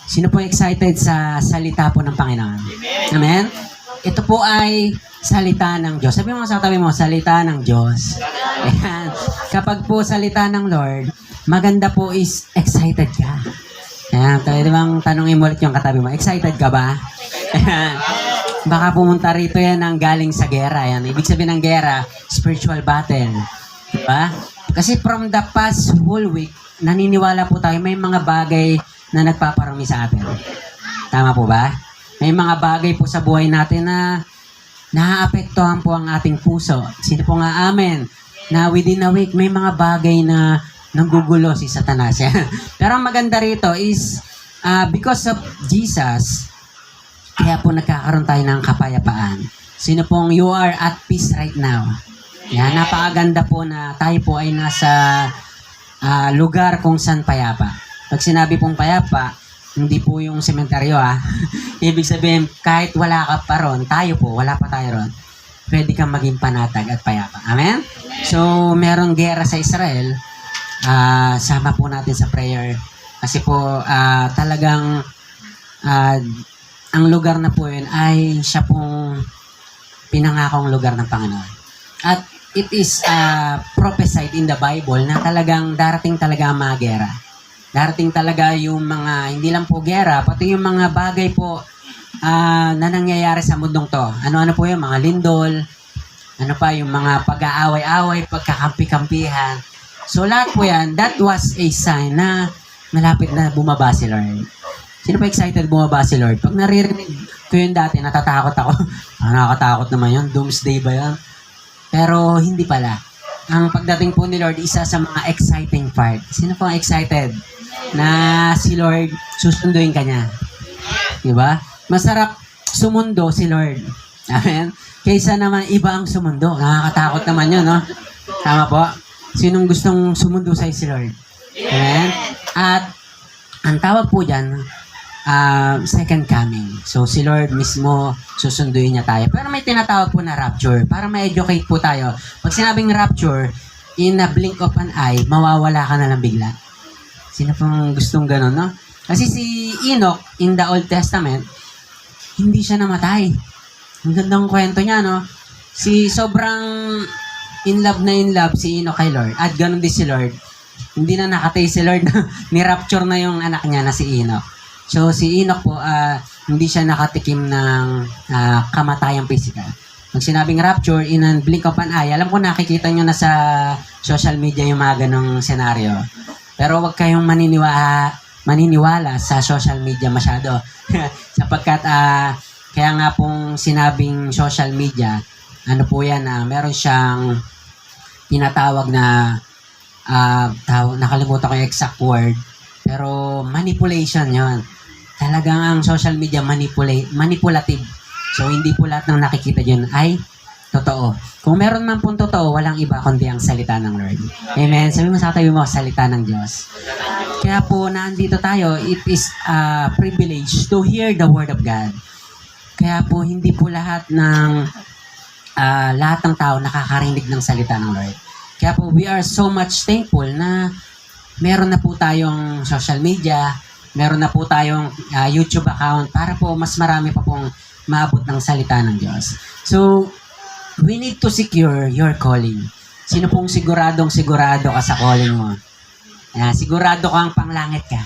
Sino po excited sa salita po ng Panginoon? Amen? Ito po ay salita ng Diyos. Sabi mo sa tabi mo, salita ng Diyos. Ayan. Kapag po salita ng Lord, maganda po is excited ka. Ayan. Pwede bang tanongin mo ulit yung katabi mo, excited ka ba? Ayan. Baka pumunta rito yan ng galing sa gera. Ayan. Ibig sabihin ng gera, spiritual battle. Diba? Kasi from the past whole week, naniniwala po tayo may mga bagay na nagpaparami sa atin. Tama po ba? May mga bagay po sa buhay natin na naaapektuhan po ang ating puso. Sino po nga amen? Na within a week, may mga bagay na nanggugulo si Satanas. Pero ang maganda rito is, because of Jesus, kaya po nagkakaroon tayo ng kapayapaan. Sino pong you are at peace right now? Yan, napakaganda po na tayo po ay nasa lugar kung saan payapa. Pag sinabi pong payapa, hindi po yung sementeryo Ibig sabihin, kahit wala ka pa ron, tayo po, wala pa tayo ron, pwede kang maging panatag at payapa. Amen? So, merong gera sa Israel, sama po natin sa prayer. Kasi po, talagang, ang lugar na po yun ay siya pong pinangakong lugar ng Panginoon. At it is prophesied in the Bible na talagang darating talaga ang mga gera. Darating talaga yung mga, hindi lang po gera, pati yung mga bagay po na nangyayari sa mundong to. Ano-ano po yung mga lindol, ano pa yung mga pag-aaway-away, pagkakampi-kampihan. So lahat po yan, that was a sign na malapit na bumaba si Lord. Sino pa excited bumaba si Lord? Pag naririnig ko yun dati, natatakot ako. Nakakatakot naman yun, doomsday ba yan? Pero hindi pala. Ang pagdating po ni Lord, isa sa mga exciting part. Sino po excited na si Lord susunduin ka niya? Diba? Masarap sumundo si Lord. Amen? Kaysa naman iba ang sumundo. Nakakatakot naman yun, no? Tama po? Sinong gustong sumundo sa'yo si Lord? Amen? At ang tawag po dyan, second coming. So, si Lord mismo susunduin niya tayo. Pero may tinatawag po na rapture. Para ma-educate po tayo. Pag sinabing rapture, in a blink of an eye, mawawala ka na lang bigla. Sino pong gustong ganun, no? Kasi si Enoch, in the Old Testament, hindi siya namatay. Ang gandang kwento niya, no? Sobrang in love si Enoch kay Lord. At ganun din si Lord. Hindi na nakatay si Lord. Ni-rapture na yung anak niya na si Enoch. So, si Enoch po, hindi siya nakatikim ng kamatayang physical. Pag sinabing rapture, in a blink of an eye, alam ko nakikita nyo na sa social media yung mga ganong senaryo. Pero wag kayong maniniwala sa social media masyado. Sapagkat, kaya nga pong sinabing social media, ano po yan, meron siyang tinatawag na, nakalimutan ko yung exact word, pero manipulation yon. Talagang ang social media manipulative. So, hindi po lahat ng nakikita dyan ay totoo. Kung meron man pong totoo, walang iba kundi ang salita ng Lord. Amen. Sabi mo sa tayo mo, salita ng Diyos. Kaya po, nandito tayo, it is a privilege to hear the Word of God. Kaya po, hindi po lahat ng tao nakakarinig ng salita ng Lord. Kaya po, we are so much thankful na meron na po tayong social media, meron na po tayong YouTube account para po mas marami pa pong maabot ng salita ng Diyos. So, we need to secure your calling. Sino pong sigurado ka sa calling mo? Sigurado kang panglangit ka.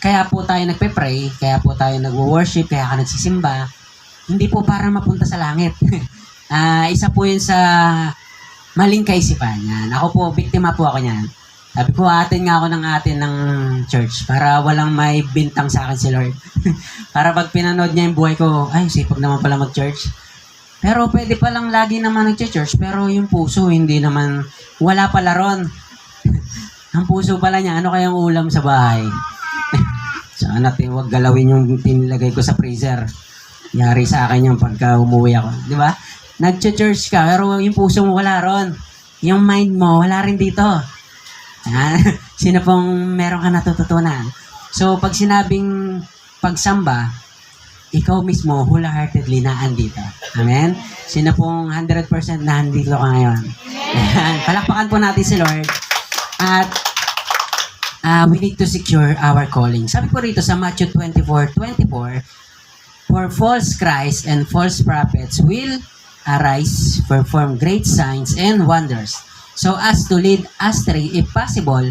Kaya po tayo nagpe-pray, kaya po tayo nagwo-worship, kaya ka nagsisimba. Hindi po para mapunta sa langit. Isa po yun sa maling kaisipan. Ako po, biktima po ako niyan. Sabi ko, atin ng church para walang may bintang sa akin si Lord. Para pag pinanood niya yung buhay ko, ay, sipag naman pala mag-church. Pero pwede palang lagi naman nag-church, pero yung puso, hindi naman, wala pala ron. Ang puso pala niya, ano kayang ulam sa bahay? Sana huwag galawin yung pinilagay ko sa freezer. Yari sa akin yung pagka umuwi ako. Di ba? Nag-church ka, pero yung puso mo wala ron. Yung mind mo, wala rin dito. Sino pong meron ka natututunan? So, pag sinabing pagsamba, ikaw mismo, wholeheartedly naandito. Amen? Sino pong 100% naandito ka ngayon? Palakpakan po natin si Lord. At we need to secure our calling. Sabi po rito sa Matthew 24:24, for false Christ and false prophets will arise, perform great signs and wonders, so as to lead astray, if possible,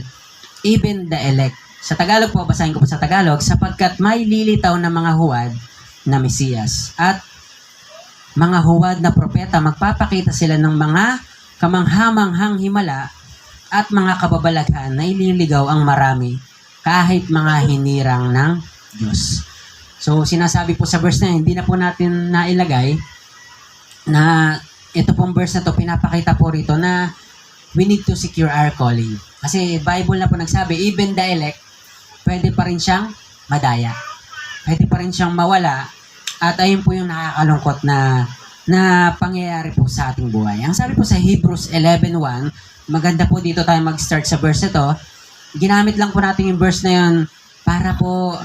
even the elect. Sa Tagalog po, basahin ko po sa Tagalog, sapagkat may lilitaw na mga huwad na Mesiyas at mga huwad na propeta, magpapakita sila ng mga kamanghamanghang himala at mga kababalaghan na ililigaw ang marami kahit mga hinirang ng Diyos. So, sinasabi po sa verse na hindi na po natin nailagay na ito pong verse na to, pinapakita po rito na we need to secure our calling. Kasi Bible na po nagsabi, even the elect, pwede pa rin siyang madaya. Pwede pa rin siyang mawala. At ayun po yung nakakalungkot na pangyayari po sa ating buhay. Ang sabi po sa Hebrews 11:1, maganda po dito tayo mag-start sa verse ito. Ginamit lang po natin yung verse na yun para po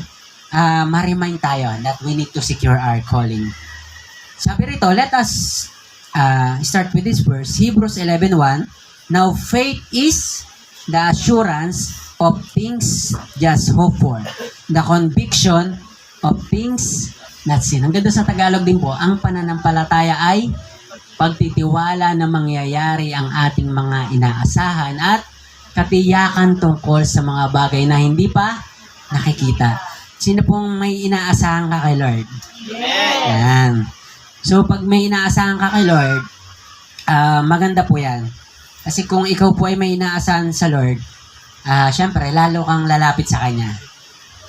ma-remind tayo that we need to secure our calling. Sabi rito, let us start with this verse, Hebrews 11:1. Now faith is the assurance of things just hoped for, the conviction of things not seen. Ang ganda sa Tagalog din po, ang pananampalataya ay pagtitiwala na mangyayari ang ating mga inaasahan at katiyakan tungkol sa mga bagay na hindi pa nakikita. Sino pong may inaasahan ka kay Lord? Yan. So, pag may inaasahan ka kay Lord, maganda po yan. Kasi kung ikaw po ay may inaasahan sa Lord, syempre, lalo kang lalapit sa Kanya.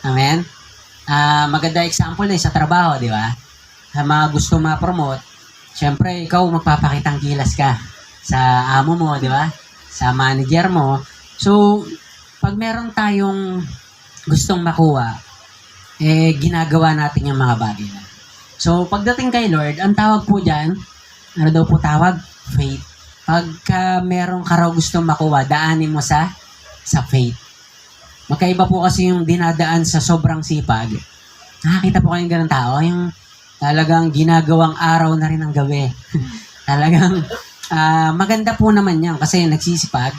Amen? Maganda example sa trabaho, di ba? Sa mga gusto ma-promote, syempre, ikaw magpapakitang gilas ka sa amo mo, di ba? Sa manager mo. So, pag meron tayong gustong makuha, ginagawa natin yung mga bagay na. So, pagdating kay Lord, ang tawag po dyan, ano daw po tawag? Faith. Pagka meron ka raw gustong makuha, daanin mo sa faith. Magkaiba po kasi yung dinadaan sa sobrang sipag. Nakakita po kayong ganun tao, yung talagang ginagawang araw na rin ang gabi. Talagang maganda po naman yan kasi nagsisipag.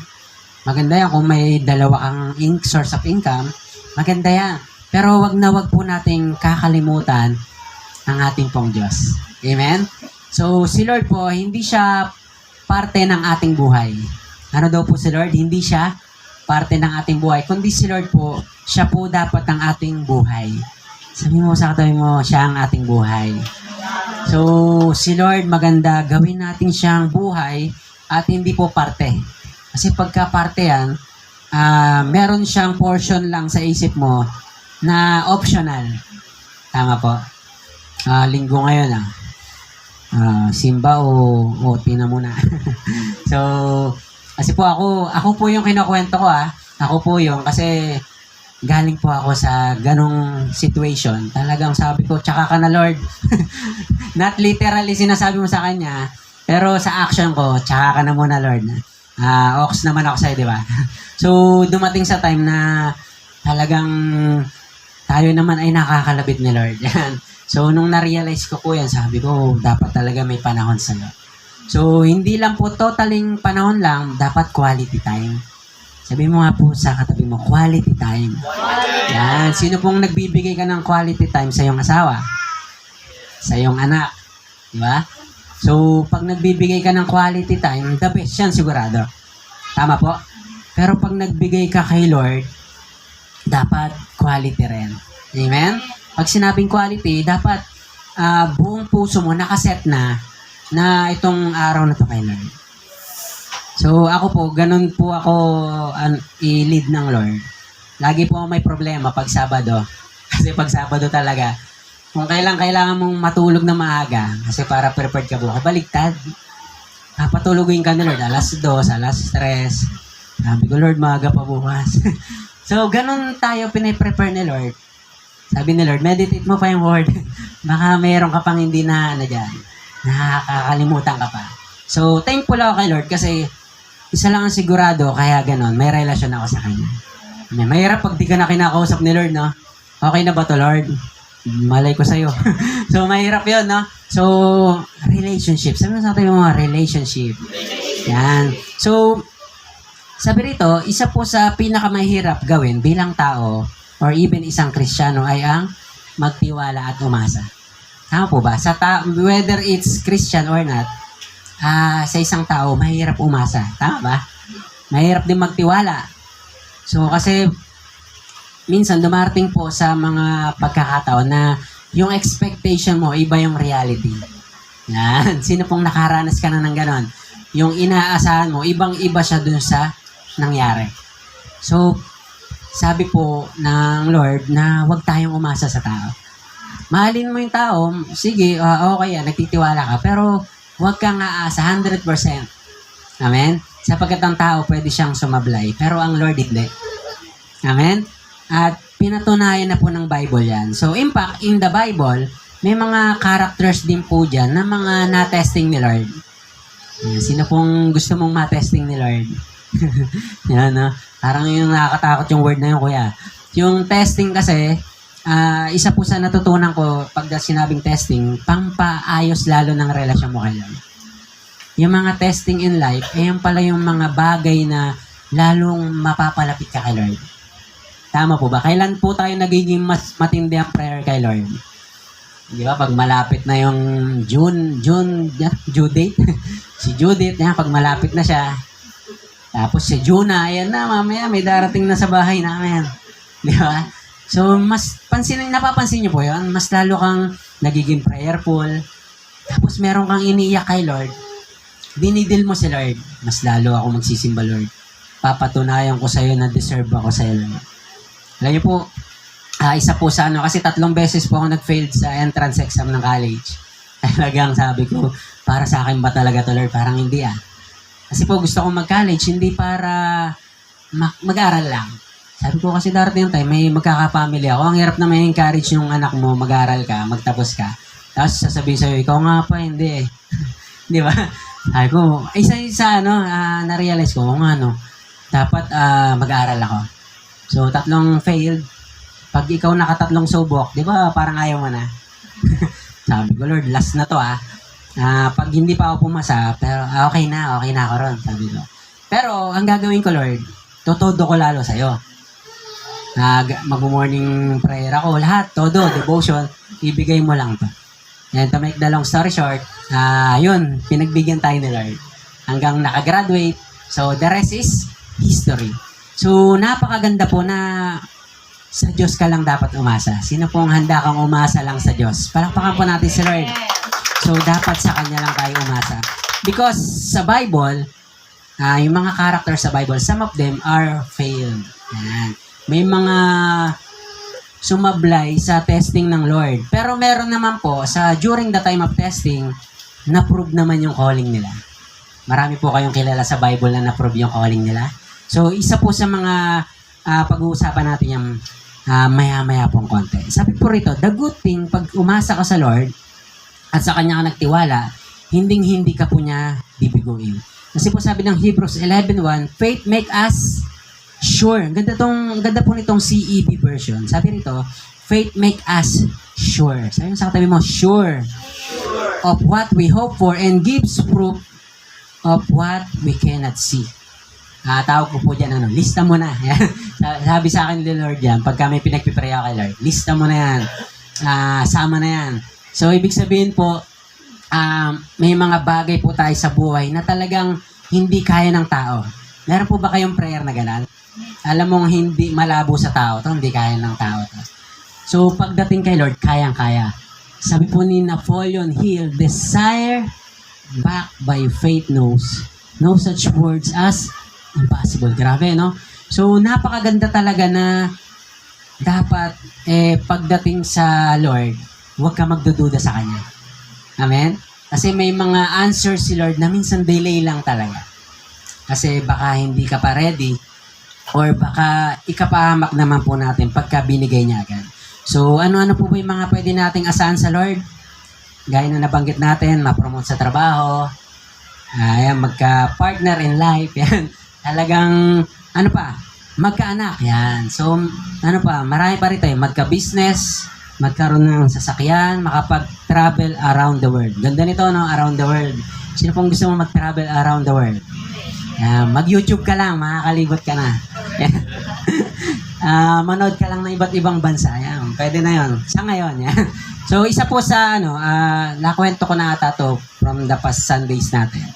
Maganda yan kung may dalawa kang source of income. Maganda yan. Pero wag na wag po nating kakalimutan ang ating pong Diyos. Amen? So, si Lord po, hindi siya parte ng ating buhay. Ano daw po si Lord? Hindi siya parte ng ating buhay. Kundi si Lord po, siya po dapat ang ating buhay. Sabi mo sa katabi mo, siya ang ating buhay. So, si Lord, maganda, gawin natin siyang buhay at hindi po parte. Kasi pagka parte yan, meron siyang portion lang sa isip mo na optional. Tama po. Linggo ngayon simba o tina muna. So, kasi po ako po yung kinukwento ko Ako po yung kasi galing po ako sa ganong situation. Talagang sabi ko, tsaka ka na Lord. Not literally sinasabi mo sa kanya, pero sa action ko, tsaka ka na muna Lord. Ox naman ako sa'yo, di ba? So, dumating sa time na talagang tayo naman ay nakakalabit ni Lord. Yan. So, nung na-realize ko po yan, sabi ko, dapat talaga may panahon sa'yo. So, hindi lang po totaling panahon lang, dapat quality time. Sabi mo nga po sa katabi mo, quality time. Yan. Sino pong nagbibigay ka ng quality time sa iyong asawa? Sa iyong anak. Di ba? So, pag nagbibigay ka ng quality time, the best yan sigurado. Tama po? Pero pag nagbigay ka kay Lord, dapat quality rin. Amen? Pag sinabing quality, dapat buong puso mo nakaset na itong araw na to kay Lord. So, ako po, ganun po ako i-lead ng Lord. Lagi po may problema pag Sabado. Kasi pag Sabado talaga, kung kailangan mong matulog na maaga, kasi para prepared ka bukas, baligtad. Papatulogin ka ni Lord, alas 2, alas 3. Sabi ko, Lord, maaga pa bukas. So, ganun tayo pinay-prepare ni Lord. Sabi ni Lord, meditate mo pa yung word. Baka mayroon ka pang hindi na dyan. Nakakalimutan ka pa. So, thankful ako kay Lord kasi isa lang ang sigurado, kaya ganon, may relasyon ako sa Kanya. Mahirap pag di ka na kinakausap ni Lord, no? Okay na ba to, Lord? Malay ko sa'yo. So, mahirap yun, no? So, relationship. Sabi mo sa atin yung mga relationship. Yan. So, Sabi rito, isa po sa pinakamahirap gawin bilang tao or even isang Kristiyano ay ang magtiwala at umasa. Tama po ba? Whether it's Christian or not, sa isang tao, mahirap umasa. Tama ba? Mahirap din magtiwala. So, kasi minsan dumarating po sa mga pagkakataon na yung expectation mo, iba yung reality. Yan. Sino pong nakaranas ka na ng ganon? Yung inaasahan mo, ibang-iba siya dun sa nangyari. So, sabi po ng Lord na huwag tayong umasa sa tao. Mahalin mo yung tao, sige, okay yan, nagtitiwala ka, pero huwag kang aasa 100%. Amen? Sapagkat ang tao pwede siyang sumablay, pero ang Lord hindi. Amen? At pinatunayan na po ng Bible yan. So, in fact, in the Bible, may mga characters din po dyan na mga na-testing ni Lord. Sino pong gusto mong ma-testing ni Lord? Yan, no? Parang yung nakakatakot yung word na yun, kuya. Yung testing kasi, isa po sa natutunan ko pag sinabing testing, pampaayos lalo ng relasyon mo kay Lord. Yung mga testing in life, yung pala yung mga bagay na lalong mapapalapit ka kay Lord. Tama po ba? Kailan po tayo nagiging mas matindi ang prayer kay Lord? Di ba? Pag malapit na yung due date, si Judith, yan, pag malapit na siya, tapos si Juna, ayan na, mamaya may darating na sa bahay namin. Di ba? So, napapansin niyo po yun, mas lalo kang nagiging prayerful, tapos meron kang iniiyak kay Lord, dinidil mo si Lord, mas lalo ako magsisimba, Lord. Papatunayan ko sa'yo na deserve ako sa'yo, Lord. Alam niyo po, isa po sa kasi 3 beses po ako nag-failed sa entrance exam ng college. Talagang sabi ko, para sa akin ba talaga to, Lord? Parang hindi Kasi po gusto kong mag-college, hindi para mag-aral lang. Sabi ko kasi darating yung time, may magkaka-family ako. Ang hirap na may encourage yung anak mo, mag-aral ka, magtapos ka. Tapos sasabihin sa'yo, ikaw nga pa, hindi Di ba? Sabi ko, isa-isa, na-realize ko, dapat mag-aral ako. So, 3 failed. Pag ikaw naka-3 subok, di ba, parang ayaw mo na. Sabi ko, Lord, last na to pag hindi pa ako pumasa, pero okay na ako ron, sabi ko. Pero, ang gagawin ko, Lord, tutodo ko lalo sa'yo. Mag-morning prayer ako, lahat, todo, devotion, ibigay mo lang to. And to make the long story short, yun, pinagbigyan tayo ni Lord. Hanggang nakagraduate, so the rest is history. So, napakaganda po na sa Diyos ka lang dapat umasa. Sino pong handa kang umasa lang sa Diyos? Palakpakan po natin si Lord. So, dapat sa Kanya lang tayo umasa. Because sa Bible, yung mga characters sa Bible, some of them are failed. Yan. May mga sumablay sa testing ng Lord. Pero meron naman po, during the time of testing, na-prove naman yung calling nila. Marami po kayong kilala sa Bible na na-prove yung calling nila. So, isa po sa mga pag-uusapan natin yung maya-maya pong konti. Sabi po rito, the good thing, pag umasa ka sa Lord, at sa Kanya ka nagtiwala, hinding-hindi ka po niya bibiguin. Kasi po sabi ng Hebrews 11:1, faith make us sure. Ganda po nitong CEB version. Sabi rito, faith make us sure. Sabi mo sa katabi mo, sure of what we hope for and gives proof of what we cannot see. Tawag ko po dyan, lista mo na. Sabi sa akin ni Lord yan, pagka may pinagpipray ako kay Lord, lista mo na yan. Sama na yan. So, ibig sabihin po, may mga bagay po tayo sa buhay na talagang hindi kaya ng tao. Meron po ba kayong prayer na gano'n? Alam mong hindi malabo sa tao to, hindi kaya ng tao to. So, pagdating kay Lord, kayang-kaya. Sabi po ni Napoleon Hill, desire backed by faith knows no such words as impossible. Grabe, no? So, napakaganda talaga na dapat, pagdating sa Lord, huwag ka magdududa sa Kanya. Amen? Kasi may mga answers si Lord na minsan delay lang talaga. Kasi baka hindi ka pa ready or baka ikapahamak naman po natin pagka binigay niya agad. So, ano-ano po ba yung mga pwede nating asahan sa Lord? Gaya na nabanggit natin, ma-promote sa trabaho, magka-partner in life, yan. Talagang, magkaanak, yan. So, marami pa rin tayo, magka-business, magkaroon ng sasakyan, makapag-travel around the world. Ganda nito, no? Around the world. Sino pong gusto mo mag-travel around the world? Mag-YouTube ka lang, makakalibot ka na. Manood ka lang ng iba't ibang bansa. Yan, pwede na yon. Sa ngayon, yan. So, isa po sa, nakwento ko na ata to from the past Sundays natin.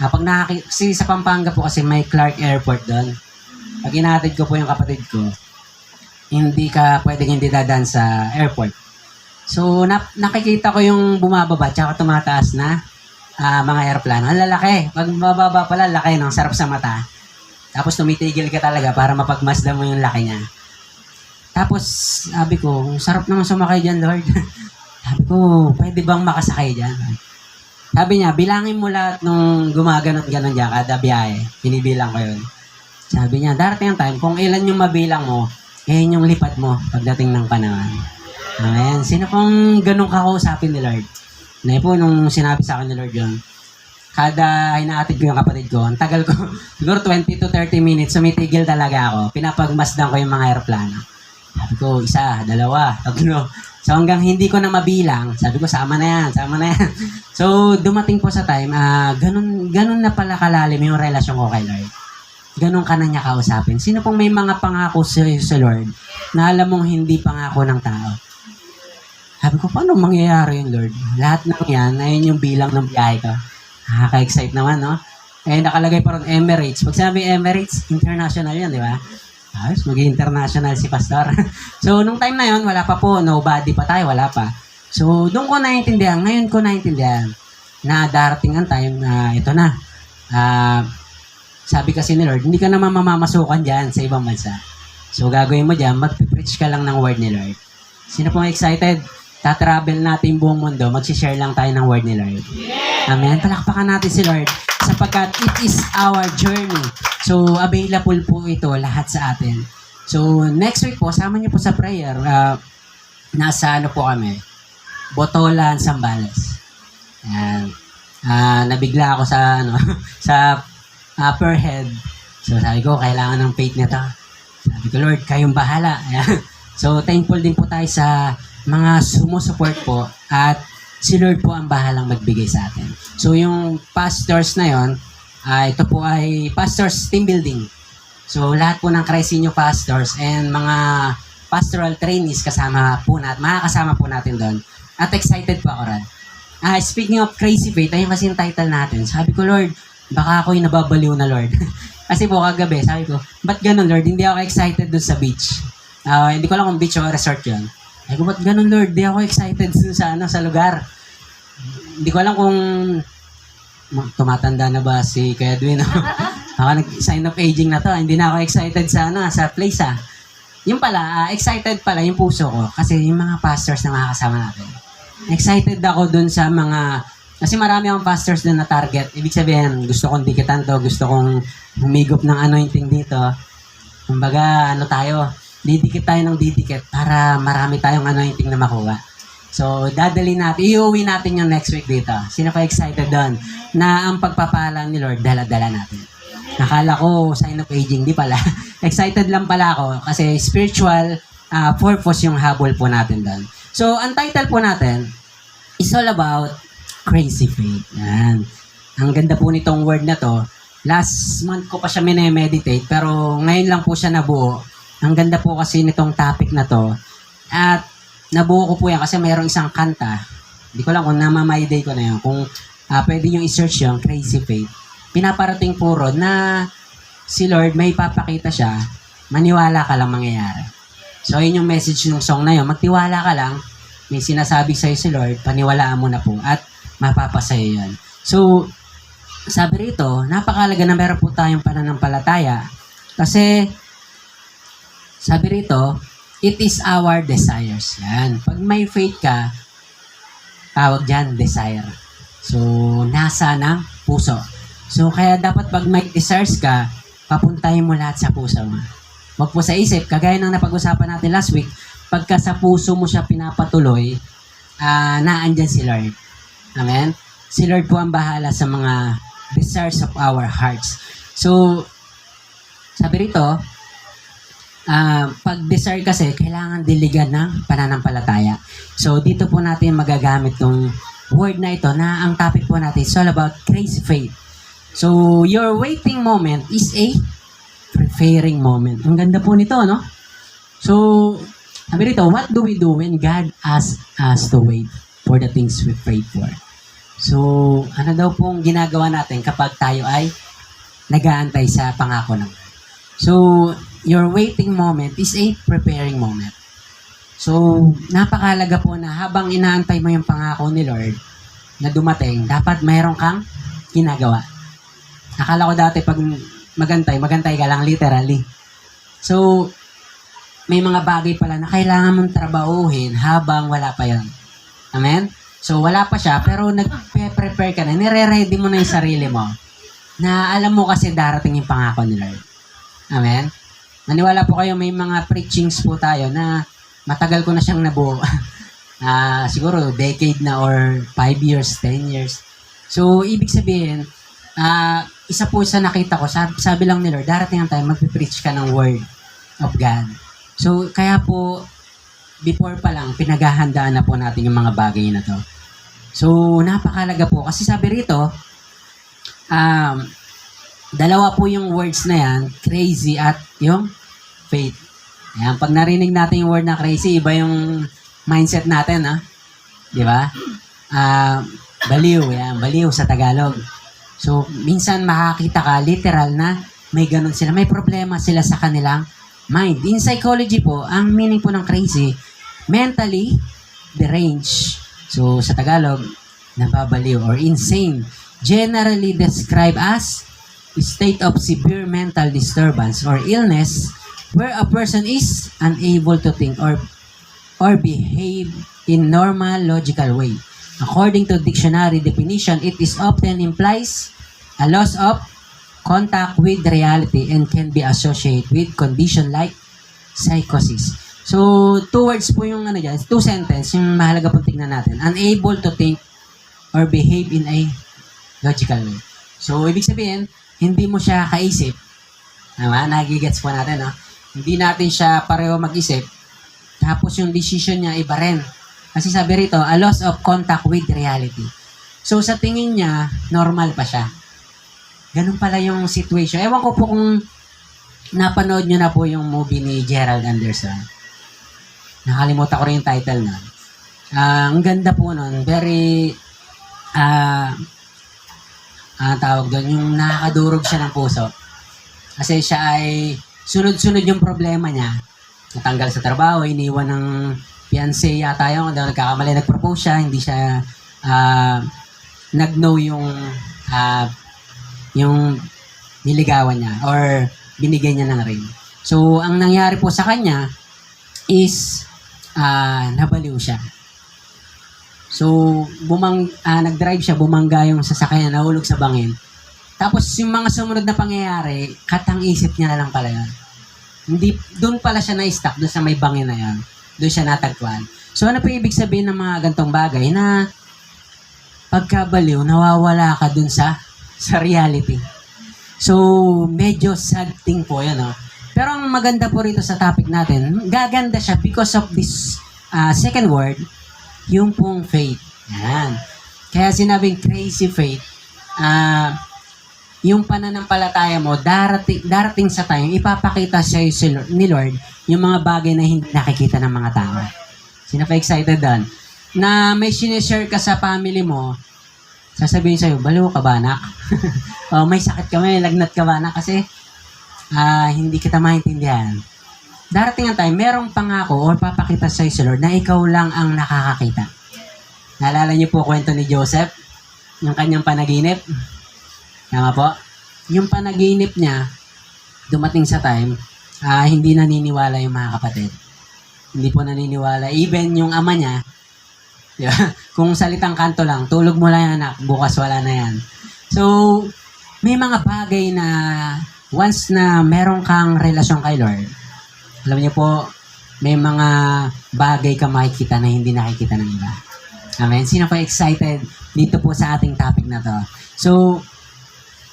Kasi sa Pampanga po kasi may Clark Airport doon. Pag inaatid ko po yung kapatid ko, hindi ka pwedeng hindi dadaan sa airport. So, nakikita ko yung bumababa tsaka tumataas na mga aeroplano. Ang lalaki. Pag bababa pala, laki, no? Sarap sa mata. Tapos tumitigil ka talaga para mapagmasdan mo yung laki niya. Tapos, sabi ko, sarap naman sumakay dyan, Lord. Sabi ko, pwede bang makasakay dyan? Sabi niya, bilangin mo lahat nung gumaganot-ganon dyan, kada biyahe. Pinibilang ko yun. Sabi niya, darating ang time, kung ilan yung mabilang mo, yan yung lipat mo pagdating ng panahon. Amen. Sino pong ganun kakausapin ni Lord? Na po, nung sinabi sa akin ni Lord yun, kada hinaatid ko yung kapatid ko, ang tagal ko, siguro 20 to 30 minutes, sumitigil talaga ako. Pinapagmasdan ko yung mga aeroplano. Sabi ko, 1, 2, 3. So hanggang hindi ko na mabilang, sabi ko, sama na yan. So dumating po sa time, ganun na pala kalalim yung relasyon ko kay Lord. Ganun ka na niya kausapin. Sino pong may mga pangako sa Lord na alam mong hindi pangako ng tao? Sabi ko, paano mangyayari yun, Lord? Lahat ng yan, ayun yung bilang ng biyahe ko. Nakaka-excite naman, no? Nakalagay pa ron Emirates. Pag sinabi Emirates, international yan, di ba? Ayos, mag-international si Pastor. So, nung time na yon wala pa po. Nobody pa tayo, wala pa. So, doon ko naintindihan. Ngayon ko naintindihan na darating ang time na ito na. Sabi kasi ni Lord, hindi ka naman mamamasukan dyan sa ibang bansa. So, gagawin mo dyan, mag-preach ka lang ng word ni Lord. Sino pong excited? Ta-travel natin buong mundo, mag-share lang tayo ng word ni Lord. Amen. Palakpakan natin si Lord sapagkat it is our journey. So, available po ito lahat sa atin. So, next week po, sama niyo po sa prayer. Nasa po kami? Botolan, Zambales. Ayan. Nabigla ako sa, sa per head. So, sabi ko, kailangan ng faith nito. Sabi ko, Lord, kayong bahala. Ayan. So, thankful din po tayo sa mga sumusuport po at si Lord po ang bahalang magbigay sa atin. So, yung pastors na yon, ito po ay pastors team building. So, lahat po ng Crisinio pastors and mga pastoral trainees kasama po natin, makakasama po natin doon. At excited po ako rin. Speaking of Crazy Faith, ayun kasi yung title natin. Sabi ko, Lord, baka ako'y nababaliw na, Lord. Kasi po kagabi, sabi ko, ba't ganun, Lord? Hindi ako excited doon sa beach. Hindi ko alam kung beach o resort yun. Ay, ba't ganun, Lord? Di ako excited sa lugar. Hindi ko alam kung tumatanda na ba si Kuya Edwin. Baka nag-sign of aging na to. Hindi na ako excited sa place, Yung pala, excited pala yung puso ko. Kasi yung mga pastors na makakasama natin. Excited ako dun sa mga, kasi marami akong pastors na target. Ibig sabihin, gusto kong dikitan to, gusto kong humigop ng anointing dito. Kumbaga, didikit tayo ng didikit para marami tayong anointing na makuha. So, iuwi natin yung next week dito. Sino pa excited doon? Na ang pagpapala ni Lord, dala-dala natin. Nakala ko, sign of aging, di pala. Excited lang pala ako kasi spiritual purpose yung habol po natin doon. So, ang title po natin is all about Crazy Faith. Yan. Ang ganda po nitong word na to. Last month ko pa siya minemeditate pero ngayon lang po siya nabuo. Ang ganda po kasi nitong topic na to. At nabuo ko po yan kasi mayroong isang kanta. Hindi ko lang kung namamay day ko na yun. Kung pwede nyo i-search yung Crazy Faith. Pinaparating po ron na si Lord may papakita siya, maniwala ka lang mangyayari. So yun yung message ng song na yun. Magtiwala ka lang, may sinasabi sa'yo si Lord, paniwalaan mo na po at mapapasaya yan. So, sabi rito, napakalaga na meron po tayong pananampalataya kasi sabi rito, it is our desires. Yan. Pag may faith ka, tawag dyan, desire. So, nasa ng puso. So, kaya dapat pag may desires ka, papuntahin mo lahat sa puso mo. Huwag po sa isip, kagaya ng napag-usapan natin last week, pagka sa puso mo siya pinapatuloy, naandyan si Lord. Amen? Si Lord po ang bahala sa mga desires of our hearts. So, sabi rito, pag desire kasi, kailangan diligan ng pananampalataya. So, dito po natin magagamit tong word na ito na ang topic po natin is all about crazy faith. So, your waiting moment is a preparing moment. Ang ganda po nito, no? So, sabi rito, what do we do when God asks us to wait for the things we prayed for? So, ano daw pong ginagawa natin kapag tayo ay nag-aantay sa pangako ng God? So, your waiting moment is a preparing moment. So, napakalaga po na habang inaantay mo yung pangako ni Lord na dumating, dapat mayroon kang ginagawa. Akala ko dati pag magantay ka lang literally. So, may mga bagay pala na kailangan mong trabahuhin habang wala pa yan. Amen? So, wala pa siya, pero nag-prepare ka na, nire-ready mo na yung sarili mo na alam mo kasi darating yung pangako ni Lord. Amen? Naniwala po kayo, may mga preachings po tayo na matagal ko na siyang nabuo. Siguro, decade na or 5 years, 10 years. So, ibig sabihin, isa po sa nakita ko, sabi lang ni Lord, darating ang time, magpipreach ka ng word of God. So, kaya po, before pa lang, pinaghahandaan na po natin yung mga bagay na to. So, napakalaga po. Kasi sabi rito, dalawa po yung words na yan, crazy at yung faith. Ayan, pag narinig natin yung word na crazy, iba yung mindset natin, ha? Di ba? Baliw, yan, baliw sa Tagalog. So, minsan makakita ka, literal na may ganun sila. May problema sila sa kanilang mind. In psychology po, ang meaning po ng crazy, mentally deranged. So, sa Tagalog, nababaliw or insane. Generally described as a state of severe mental disturbance or illness where a person is unable to think or behave in normal logical way. According to dictionary definition, it is often implies a loss of contact with reality and can be associated with condition like psychosis. So, 2 words po yung dyan, 2 sentence, yung mahalaga pong tignan natin. Unable to think or behave in a logical way. So, ibig sabihin, hindi mo siya kaisip. Tama? Nagigets po natin, no? Hindi natin siya pareho mag-isip. Tapos yung decision niya, iba rin. Kasi sabi rito, a loss of contact with reality. So, sa tingin niya, normal pa siya. Ganun pala yung situation. Ewan ko po kung napanood nyo na po yung movie ni Gerald Anderson. Nakalimutan ko rin yung title na. Ang ganda po nun. Very, tawag doon, yung nakakadurog siya ng puso. Kasi siya ay sunod-sunod yung problema niya. Natanggal sa trabaho, iniwan ng fiancé yata yung nagkakamali, nag-propose siya, hindi siya nag-know yung niligawan niya or binigay niya ng ring. So, ang nangyari po sa kanya is nabaliw siya. So, nag-drive siya, bumangga yung sasakyan, nahulog sa bangin. Tapos, yung mga sumunod na pangyayari, katang-isip niya na lang pala yan. Hindi, doon pala siya na-stuck, doon sa may bangin na yan. Doon siya natagpuan. So, ano po ibig sabihin ng mga gantong bagay na pagkabaliw, nawawala ka doon sa reality. So, medyo sad thing po yan, no? Pero ang maganda po rito sa topic natin, gaganda siya because of this second word, yung pong faith. Yan. Kaya sinabing crazy faith, yung pananampalataya mo, darating sa time, ipapakita sa ni Lord yung mga bagay na hindi nakikita ng mga tao. Sino pa excited doon? Na may sinishare ka sa family mo, sasabihin sa'yo, baliw ka ba, anak? O, may sakit ka, may lagnat ka ba, anak? Kasi hindi kita maintindihan. Darating ang time, merong pangako or papakita sa'yo si Lord na ikaw lang ang nakakakita. Naalala niyo po kwento ni Joseph? Yung kanyang panaginip? Tama po? Yung panaginip niya, dumating sa time, hindi naniniwala yung mga kapatid. Hindi po naniniwala. Even yung ama niya, kung salitang kanto lang, tulog mo lang yan, anak, bukas wala na yan. So, may mga bagay na once na meron kang relasyon kay Lord, alam niyo po, may mga bagay ka makikita na hindi nakikita ng iba. Amen? Sino pa excited dito po sa ating topic na to? So,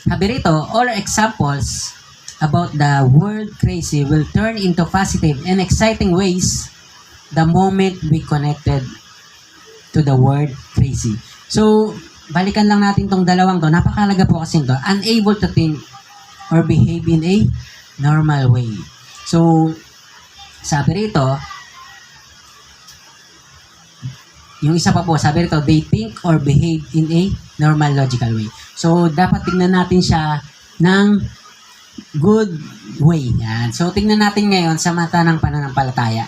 sabi rito, all examples about the word crazy will turn into positive and exciting ways the moment we connected to the word crazy. So, balikan lang natin tong dalawang to. Napakalaga po kasi to. Unable to think or behave in a normal way. So, sabi rito, yung isa pa po, sabi rito, they think or behave in a normal logical way. So, dapat tingnan natin siya ng good way. Yan. So, tingnan natin ngayon sa mata ng pananampalataya.